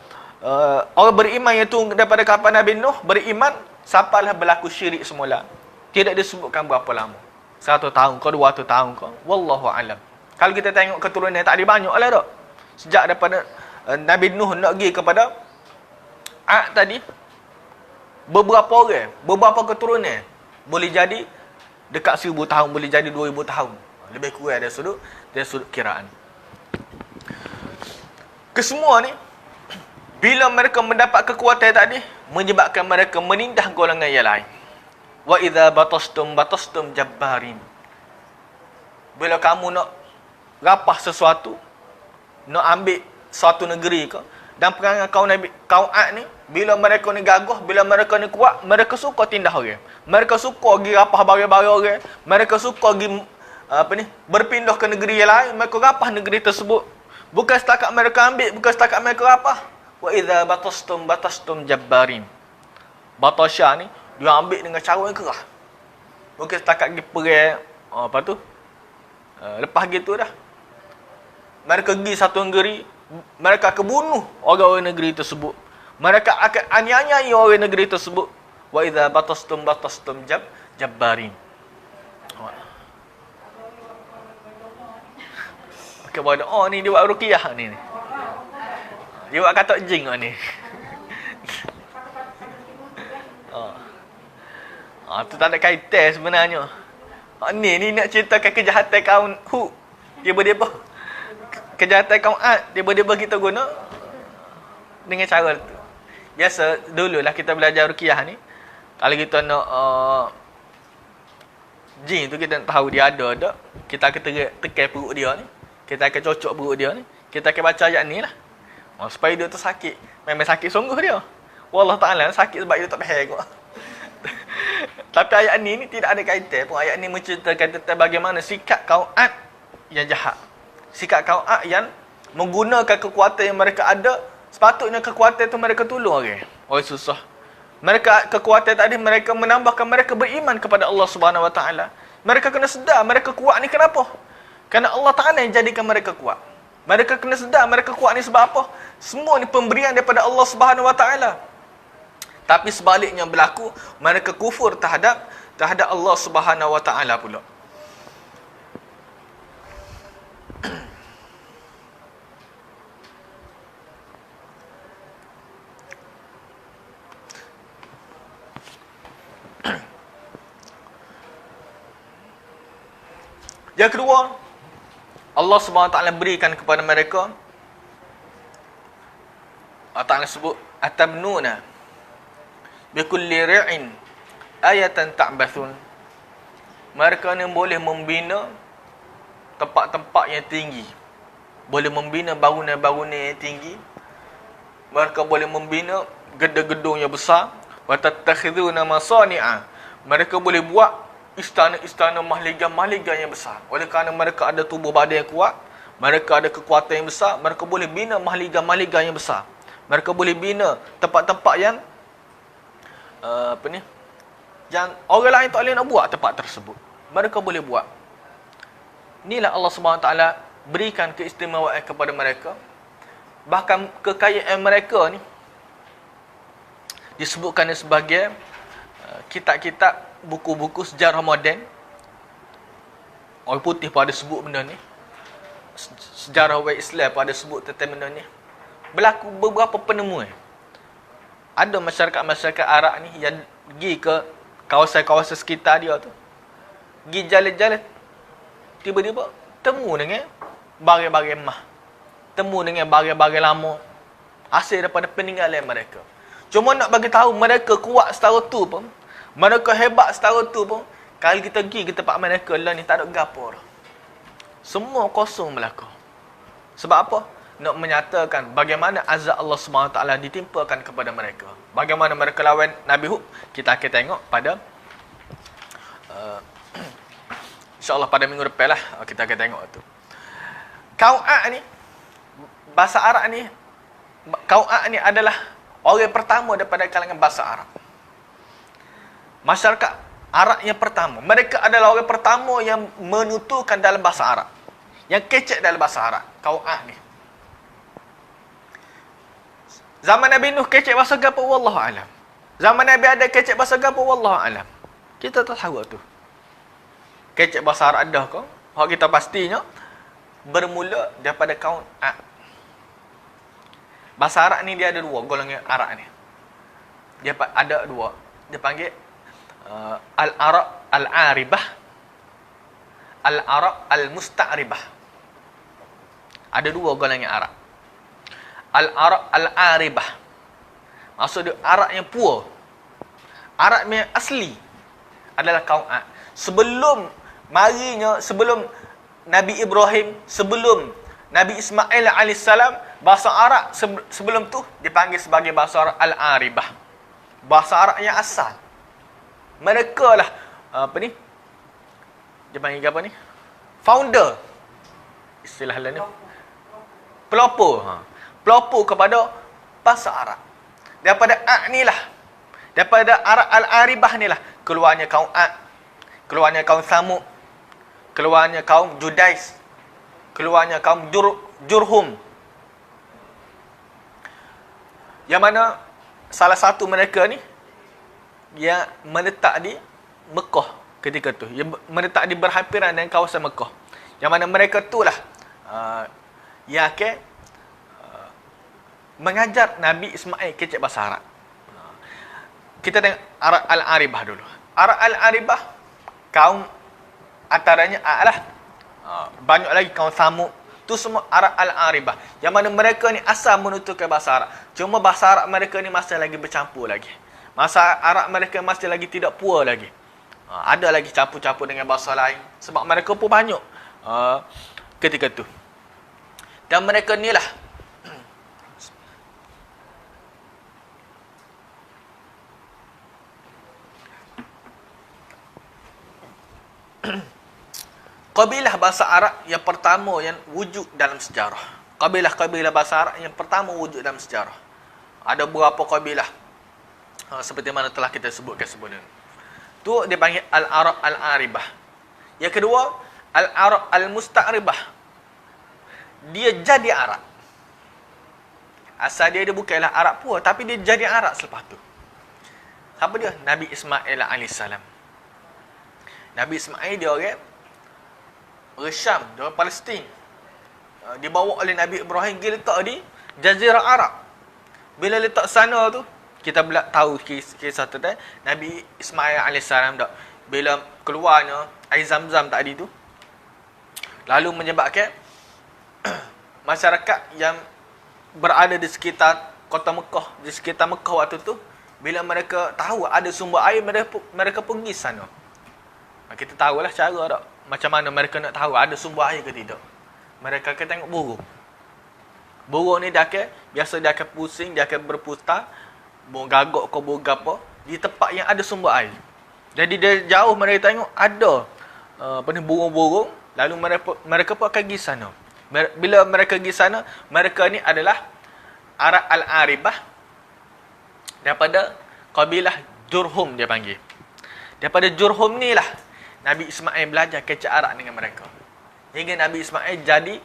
orang beriman iaitu daripada kapan Nabi Nuh beriman sampailah berlaku syirik semula. Tidak disebutkan berapa lama. 100 tahun ke 200 tahun ke. Wallahu alam. Kalau kita tengok keturunan tak ada banyak lah tak. Sejak daripada Nabi Nuh nak pergi kepada Ad tadi, beberapa orang, beberapa keturunan, boleh jadi dekat 1000 tahun, boleh jadi 2000 tahun. Lebih kurang dari sudut kiraan. Kesemua ni, bila mereka mendapat kekuatan tadi, menyebabkan mereka menindas golongan yang lain. Wa idza batastum jabbarin. Bila kamu nak rapah sesuatu, nak ambil suatu negeri ke, dan perangai kaum Ad ni, bila mereka ni gagah, bila mereka ni kuat, mereka suka tindas orang. Mereka suka pergi rapah barang-barang orang. Mereka suka pergi berpindah ke negeri yang lain. Mereka rapah negeri tersebut. Bukan setakat mereka ambil, bukan setakat mereka rapah. Wa idza batastum jabbarin. Batasya ni dia ambil dengan cara yang kerah. Bukan setakat pergi perang lepas gitu dah. Mereka pergi satu negeri, mereka akan bunuh orang-orang negeri tersebut. Mereka akan aniaya orang negeri tersebut. Wa idza batastum jabbarin. Okey, buat doa ni dia buat ruqyah ni. Dia buat kata jing ni. Tu tak ada kaitan sebenarnya. Ni nak ceritakan kejahatan kaum Hud. Tiba-tiba kejahatan kaum Ad, tiba-tiba kita guna dengan cara tu. Biasa dululah kita belajar ruqyah ni. Kalau kita nak jin tu kita nak tahu dia ada tak, kita akan tekan perut dia ni. Kita akan cocok perut dia ni. Kita akan baca ayat ni lah. Supaya dia tu sakit. Memang sakit sungguh dia. Wallah Ta'ala sakit sebab dia tak faham kot. Tapi ayat ni tidak ada kaitan pun. Ayat ni menceritakan tentang bagaimana sikap kaum Ad yang jahat. Sikap kaum Ad yang menggunakan kekuatan yang mereka ada. Sepatutnya kekuatan tu mereka tolong orang. Orang susah. Mereka kekuatan tadi mereka menambahkan mereka beriman kepada Allah Subhanahu Wa Ta'ala. Mereka kena sedar mereka kuat ni kenapa? Kerana Allah Ta'ala yang jadikan mereka kuat. Mereka kena sedar mereka kuat ni sebab apa? Semua ni pemberian daripada Allah Subhanahu Wa Ta'ala. Tapi sebaliknya berlaku, mereka kufur terhadap Allah Subhanahu Wa Ta'ala pula. Yang kedua, Allah Subhanahu Wa Ta'ala berikan kepada mereka, Allah Ta'ala sebut, atabnuna bikulli ri'in ayatan ta'bathun. Mereka ni boleh membina tempat-tempat yang tinggi, boleh membina bangunan-bangunan yang tinggi, mereka boleh membina gedung-gedung yang besar. Wa tattakhiduna masani'a, mereka boleh buat istana-istana mahligai-mahligai yang besar. Oleh kerana mereka ada tubuh badan yang kuat, mereka ada kekuatan yang besar, mereka boleh bina mahligai-mahligai yang besar. Mereka boleh bina tempat-tempat yang yang orang lain tak boleh nak buat tempat tersebut. Mereka boleh buat. Inilah Allah Subhanahu Wa Ta'ala berikan keistimewaan kepada mereka. Bahkan kekayaan mereka ni disebutkan sebagai kitab-kitab, buku-buku sejarah moden. Orang putih pada sebut benda ni. Sejarah orang Islam pada sebut tentang benda ni. Berlaku beberapa penemuan. Ada masyarakat-masyarakat Arab ni yang pergi ke kawasan-kawasan sekitar dia tu. Pergi jalan-jalan. Tiba-tiba temu dengan barang-barang emas. Temu dengan barang-barang lama. Hasil daripada peninggalan mereka. Cuma nak bagi tahu mereka kuat setara tu pun, mereka hebat setara tu pun, kalau kita pergi ke tempat mereka lah ni tak ada gapo dah. Semua kosong berlaku. Sebab apa? Nak menyatakan bagaimana azab Allah SWT ditimpakan kepada mereka. Bagaimana mereka lawan Nabi Hud, kita akan tengok pada insyaAllah pada minggu depan lah kita akan tengok tu. Kaum Ad ni, bahasa Arab ni, kaum Ad ni adalah orang pertama daripada kalangan bahasa Arab. Masyarakat Arab yang pertama. Mereka adalah orang pertama yang menuturkan dalam bahasa Arab. Yang kecek dalam bahasa Arab. Kaum Ad ni. Zaman Nabi Nuh kecek bahasa apa? Wallahu alam. Zaman Nabi ada kecek bahasa apa? Wallahu alam. Kita tak tahu tu. Kecek bahasa Arab ada ke? Hak kita pastinya bermula daripada kaum Ad. Bahasa Arab ni dia ada dua golongan Arab ni. Dia ada dua. Dia panggil Al-Arab Al-Aribah, Al-Arab Al-Musta'ribah. Ada dua golongan Arab. Al-Arab Al-Aribah, maksud dia Arab yang pure. Arab yang asli adalah kaum Ad. Sebelum Nabi Ibrahim, sebelum Nabi Ismail AS, bahasa Arab sebelum tu dipanggil sebagai bahasa Arab Al-Aribah. Bahasa Arab yang asal. Mereka lah dia panggil apa ni? Founder. Istilah lain ni. Pelopor. Pelopor kepada bahasa Arab. Daripada Ad ni lah. Daripada Arab Al-Aribah ni lah keluarnya kaum Ad, keluarnya kaum Samud, keluarnya kaum Judais, keluarnya kaum Jurhum. Yang mana salah satu mereka ni yang menetap di Mekah ketika tu. Yang menetap di berhampiran dengan kawasan Mekah. Yang mana mereka tu lah yang akan mengajar Nabi Ismail kecek bahasa Arab. Kita tengok Arab Al-Aribah dulu. Arab Al-Aribah, kaum antaranya adalah banyak lagi kaum Samud. Tu semua Arab Al-Aribah. Yang mana mereka ni asal menuturkan bahasa Arab. Cuma bahasa Arab mereka ni masih lagi bercampur lagi. Bahasa Arab mereka masih lagi tidak pure lagi. Ada lagi campur-campur dengan bahasa lain. Sebab mereka pun banyak ketika tu. Dan mereka ni lah kabilah bahasa Arab yang pertama yang wujud dalam sejarah. Kabilah-kabilah bahasa Arab yang pertama wujud dalam sejarah. Ada beberapa kabilah seperti mana telah kita sebutkan sebelum ini. Tu dia panggil Al-Arab Al-Aribah. Yang kedua, Al-Arab Al-Musta'ribah. Dia jadi Arab. Asal dia bukanlah Arab pun, tapi dia jadi Arab selepas tu. Siapa dia? Nabi Ismail AS. Nabi Ismail dia orang Syam, dia orang Palestin. Dibawa oleh Nabi Ibrahim pergi letak di Jazirah Arab. Bila letak sana tu, kita tahu kisah tu kan. Nabi Ismail AS dak bila keluarnya air Zam-Zam tadi tu, lalu menyebabkan masyarakat yang berada di sekitar kota Mekah, di sekitar Mekah waktu tu, bila mereka tahu ada sumber air, mereka pergi sana. Kita tahulah cara tak, macam mana mereka nak tahu ada sumber air ke tidak. Mereka akan tengok burung. Burung ni dia akan pusing, dia akan berputar, burung gagak ke burung apa, di tempat yang ada sumber air. Jadi dari jauh mereka tengok ada burung-burung, lalu mereka pun akan pergi sana. Bila mereka pergi sana, mereka ni adalah Arab Al-Aribah daripada kabilah Jurhum dia panggil. Daripada Jurhum ni lah Nabi Ismail belajar kecek Arab dengan mereka. Hingga Nabi Ismail jadi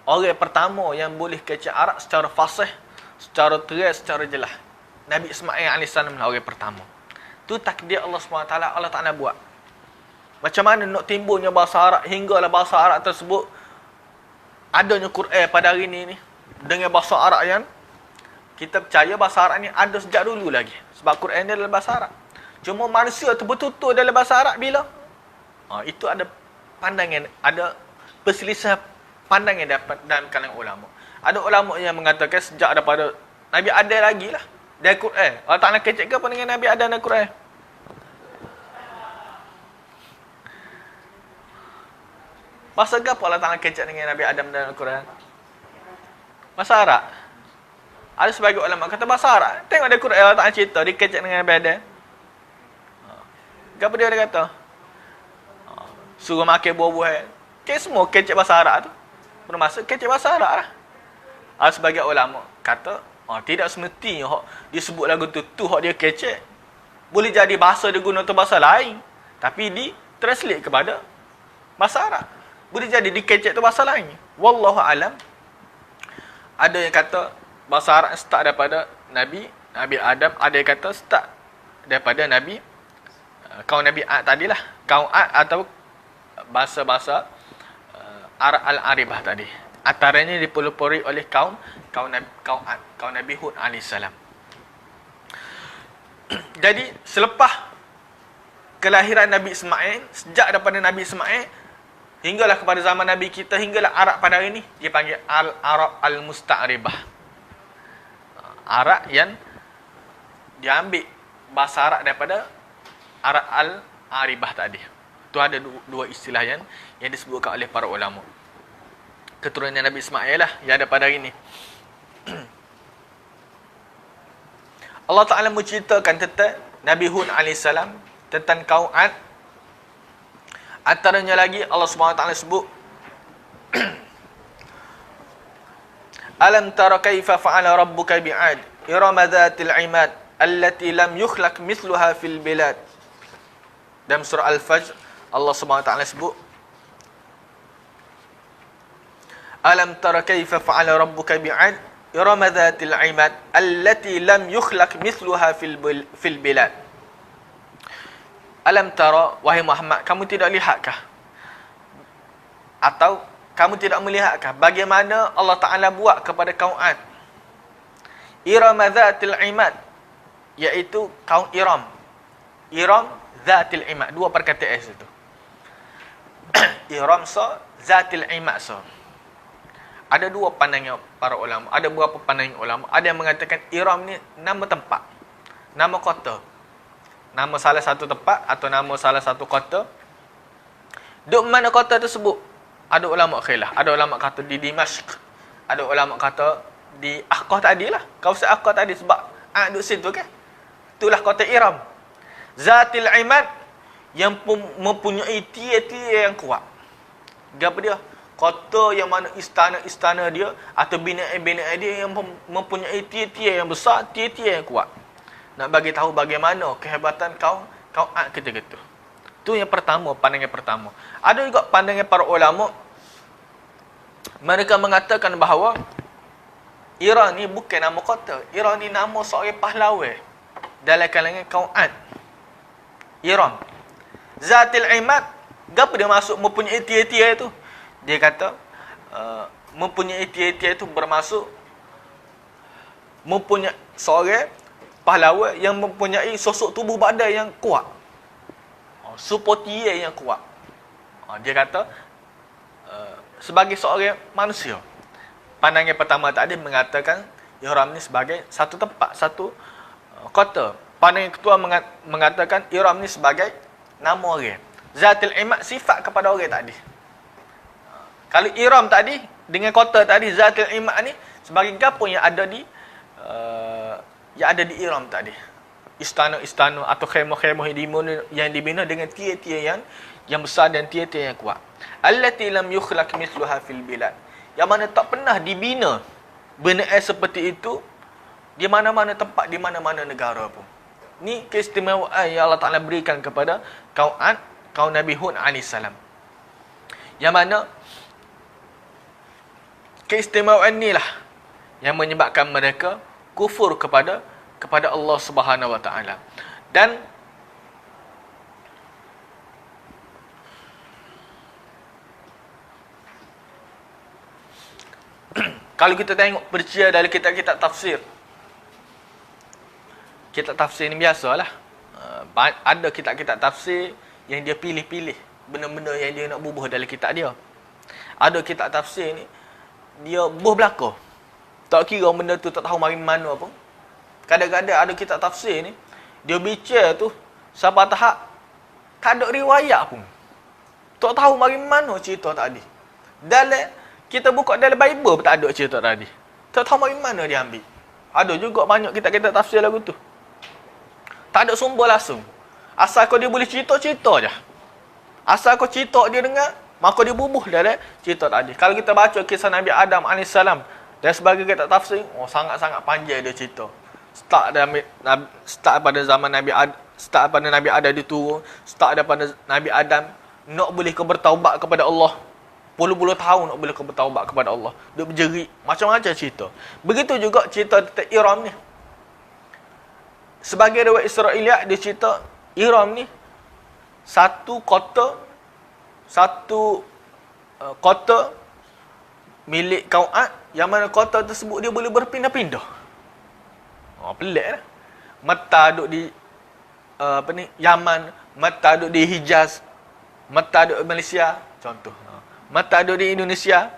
orang pertama yang boleh kecek Arab secara fasih, secara terang, secara jelas. Nabi Ismail AS lah orang pertama. Tu takdir Allah SWT, Allah Ta'ala buat. Macam mana nak timbulnya bahasa Arab hinggalah bahasa Arab tersebut adanya Quran pada hari ini ni dengan bahasa Arab yang kita percaya bahasa Arab ni ada sejak dulu lagi. Sebab Quran dia dalam bahasa Arab. Cuma manusia tu betul-betul dalam bahasa Arab bila? Itu ada pandangan, ada perselisihan pandangan dalam kalangan ulama. Ada ulama yang mengatakan sejak daripada Nabi Adam lagi lah dari Quran. Allah Ta'ala kecek ke apa dengan Nabi Adam dan Quran? Bahasa apa Allah Ta'ala kecek dengan Nabi Adam dan Al-Quran? Bahasa Arab. Ada sebagai ulama kata bahasa Arab. Tengok dari Quran Allah Ta'ala cerita dia kecek dengan Nabi Adam. Apa dia kata? Suruh makan buah-buahan. Semua kecek bahasa Arab tu. Bermaksud kecek bahasa Arab lah. Ada sebagai ulama kata, tidak semestinya disebut lagu tu hak dia kecek. Boleh jadi bahasa dia guna tu bahasa lain. Tapi translate kepada bahasa Arab. Boleh jadi dikecek tu bahasa lain. Wallahu alam. Ada yang kata bahasa Arab start daripada Nabi Adam, ada yang kata start daripada kaum Nabi Ad tadilah. Kaum Ad atau bahasa-bahasa Arab Al-Aribah tadi. Antaranya dipelopori oleh kaum Ad, kaum Nabi Hud alaihissalam. Jadi selepas kelahiran Nabi Ismail, sejak daripada Nabi Ismail hinggalah kepada zaman Nabi kita, hinggalah Arab pada hari ini, dia panggil Al-Arab Al-Musta'ribah. Arab yang diambil bahasa Arab daripada Arab Al-Aribah tadi. Itu ada dua istilah yang disebutkan oleh para ulama. Keturunan Nabi Ismail lah yang ada pada hari ini. Allah Ta'ala menceritakan tentang Nabi Hud alaihissalam, tentang kaum Ad. Antaranya lagi Allah Subhanahu Wa Ta'ala sebut Alam tara kaifa fa'ala rabbuka bi'ad irama dhatil 'imad allati lam yukhlaq mithluha fil bilad. Dalam surah Al-Fajr Allah Subhanahu Wa Ta'ala sebut Alam tara kaifa fa'ala rabbuka bi'ad irama dhatil 'imad allati lam yukhlaq mithluha fil bilad. Alam tara, wahai Muhammad, kamu tidak lihatkah? Atau kamu tidak melihatkah bagaimana Allah Ta'ala buat kepada kaum Ad? Irama dhatil 'imad, iaitu kaum Iram. Iram dhatil 'imad, dua perkataan itu. Iram sa, dhatil 'imad sa. Ada dua pandangan para ulama. Ada beberapa pandangan ulama. Ada yang mengatakan Iram ni nama tempat, nama kota, nama salah satu tempat atau nama salah satu kota. Duk mana kota tersebut? Ada ulama khilaf. Ada ulama kata di Dimashq. Ada ulama kata di Ahqah tadilah. Kawasan Ahqah tadi sebab duk situ kan. Itulah kota Iram. Zatil Imad yang mempunyai tiar-tiar yang kuat. Apa dia? Kota yang mana istana-istana dia atau binaan-binaan dia yang mempunyai tiar-tiar yang besar, tiar-tiar yang kuat. Nak bagi tahu bagaimana kehebatan kaum Ad ketika itu. Itu yang pertama, pandangan pertama. Ada juga pandangan para ulama, mereka mengatakan bahawa Iran ni bukan nama kota. Iran ni nama seorang pahlawan dalam kalangan kaum Ad. Iran. Zatil Imad, apa dia masuk mempunyai tiar-tiar itu? Dia kata mempunyai tiar-tiar itu bermaksud mempunyai seorang pahlawan yang mempunyai sosok tubuh badan yang kuat. Support yang kuat. Dia kata sebagai seorang manusia. Pandangan pertama tadi mengatakan Iram ni sebagai satu tempat, satu kota. Pandangan kedua mengatakan Iram ni sebagai nama orang. Zatil Imad sifat kepada orang tadi. Kalau Iram tadi dengan kota tadi, Zatil Imad ni sebagai apa yang ada di Iram tadi. Istana-istana atau khemah-khemah yang dibina dengan tiar-tiar yang besar dan tiar-tiar yang kuat. Allati lam yukhlaq mithluha fil bilad. Yang mana tak pernah dibina binaan seperti itu di mana-mana tempat, di mana-mana negara pun. Ni keistimewaan yang Allah Ta'ala berikan kepada kaum Ad, kaum Nabi Hud alaihissalam. Yang mana keistimewaan inilah yang menyebabkan mereka kufur kepada Allah Subhanahu Wa Taala. Dan kalau kita tengok percaya dari kitab-kitab tafsir, kitab tafsir ni biasalah, ada kitab-kitab tafsir yang dia pilih-pilih benda-benda yang dia nak bubuh dalam kitab dia. Ada kitab tafsir ni dia bubuh belaka, tak kira benda tu tak tahu mari mana pun. Kadang-kadang ada kitab tafsir ni dia bicara tu sampai tahap tak ada riwayat pun, tak tahu mari mana cerita tadi. Dalam kita buka dalam Bible pun tak ada cerita tadi, tak tahu mari mana dia ambil. Ada juga banyak kitab-kitab tafsir lagu tu tak ada sumber langsung. Asal kau dia boleh cerita-cerita je, asal kau cerita dia dengar, maka dia bubuh dalam cerita tadi. Kalau kita baca kisah Nabi Adam AS dan sebagai kitab tafsir, sangat-sangat panjang dia cerita. Start pada zaman start daripada Nabi Adam diturun, start daripada Nabi Adam, nak boleh kau bertaubat kepada Allah. Puluh-puluh tahun nak boleh kau bertaubat kepada Allah. Duk berjerit, macam-macam cerita. Begitu juga cerita tentang Iram ni. Sebagai riwayat Israiliyat, dia cerita Iram ni satu kota milik kaum Ad, yang mana kota tersebut dia boleh berpindah-pindah. Pelik lah. Mata duduk di Yaman, Mata duduk di Hijaz, Mata duduk di Malaysia, contoh. Mata duduk di Indonesia.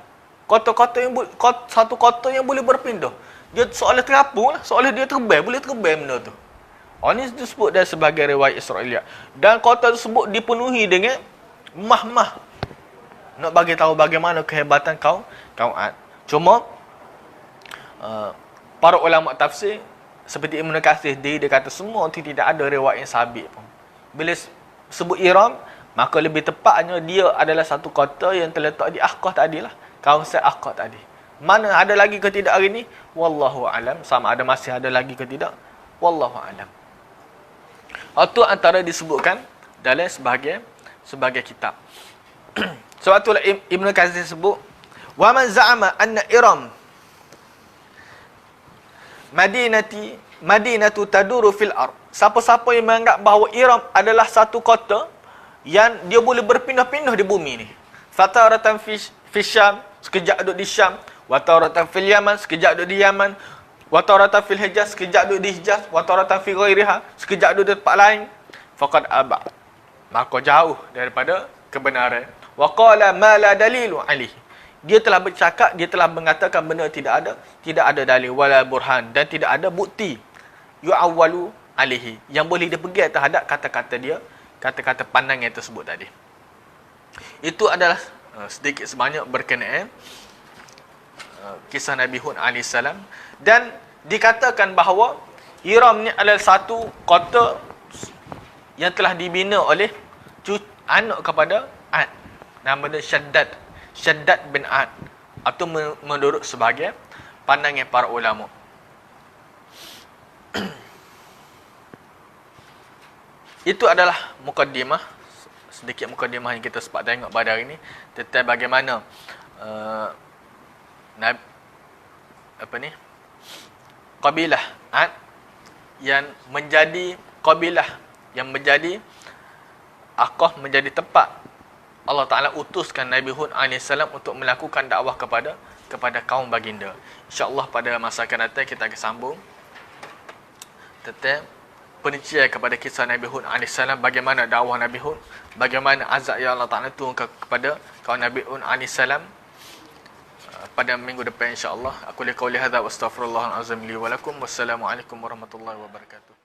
Satu kota yang boleh berpindah. Dia seolah terapung lah, seolah dia terbang, boleh terbang benda tu. Ini disebut dan sebagai riwayat Israiliyat. Dan kota tersebut dipenuhi dengan mah-mah. Nak bagi tahu bagaimana kehebatan kaum Ad. Cuma para ulama tafsir seperti Ibn Katsir, dia kata semua itu tidak ada riwayat yang sabit pun. Bila sebut Iram, maka lebih tepatnya dia adalah satu kota yang terletak di Ahqaf tadi lah. Kawasan Ahqaf tadi. Mana ada lagi ke tidak hari ni? Wallahu alam. Sama ada masih ada lagi ke tidak? Wallahu alam. Itu antara disebutkan dalam sebagai kitab. Sebab itulah Ibn Katsir sebut, wa man za'ama anna Iram madinatu taduru fil ard. Siapa-siapa yang menganggap bahawa Iram adalah satu kota yang dia boleh berpindah-pindah di bumi ni. Fataratan fi Syam, sekejap duduk di Syam, wa taratan fil Yaman, sekejap duduk di Yaman, wa taratan fil Hijaz, sekejap duduk di Hijaz, wa taratan fi ghairiha, sekejap duduk di tempat lain. Faqad aba, maka jauh daripada kebenaran. Wa qala ma la dalilu alaihi, dia telah bercakap, dia telah mengatakan benda tidak ada dalil wala burhan, dan tidak ada bukti yu'awwalu alaihi yang boleh dipegang terhadap kata-kata dia, kata-kata pandangan tersebut tadi. Itu adalah sedikit sebanyak berkenaan kisah Nabi Hud AS. Dan dikatakan bahawa Iram ni adalah satu kota yang telah dibina oleh anak kepada Ad, nama dia Shaddad bin Ad, atau menurut sebagai pandangan para ulama. Itu adalah mukaddimah, sedikit mukaddimah yang kita sempat tengok pada hari ini tentang bagaimana kabilah Ad yang menjadi kabilah yang menjadi Ahqaf, menjadi tempat Allah Ta'ala utuskan Nabi Hud AS untuk melakukan dakwah kepada kaum baginda. InsyaAllah pada masa akan datang kita akan sambung tentang perincian kepada kisah Nabi Hud AS, bagaimana dakwah Nabi Hud, bagaimana azab yang Allah Ta'ala turunkan kepada kaum Nabi Hud AS pada minggu depan insyaAllah. Aku lihat qauli hadza wa astaghfirullahal azim li wa lakum. Wassalamualaikum warahmatullahi wabarakatuh.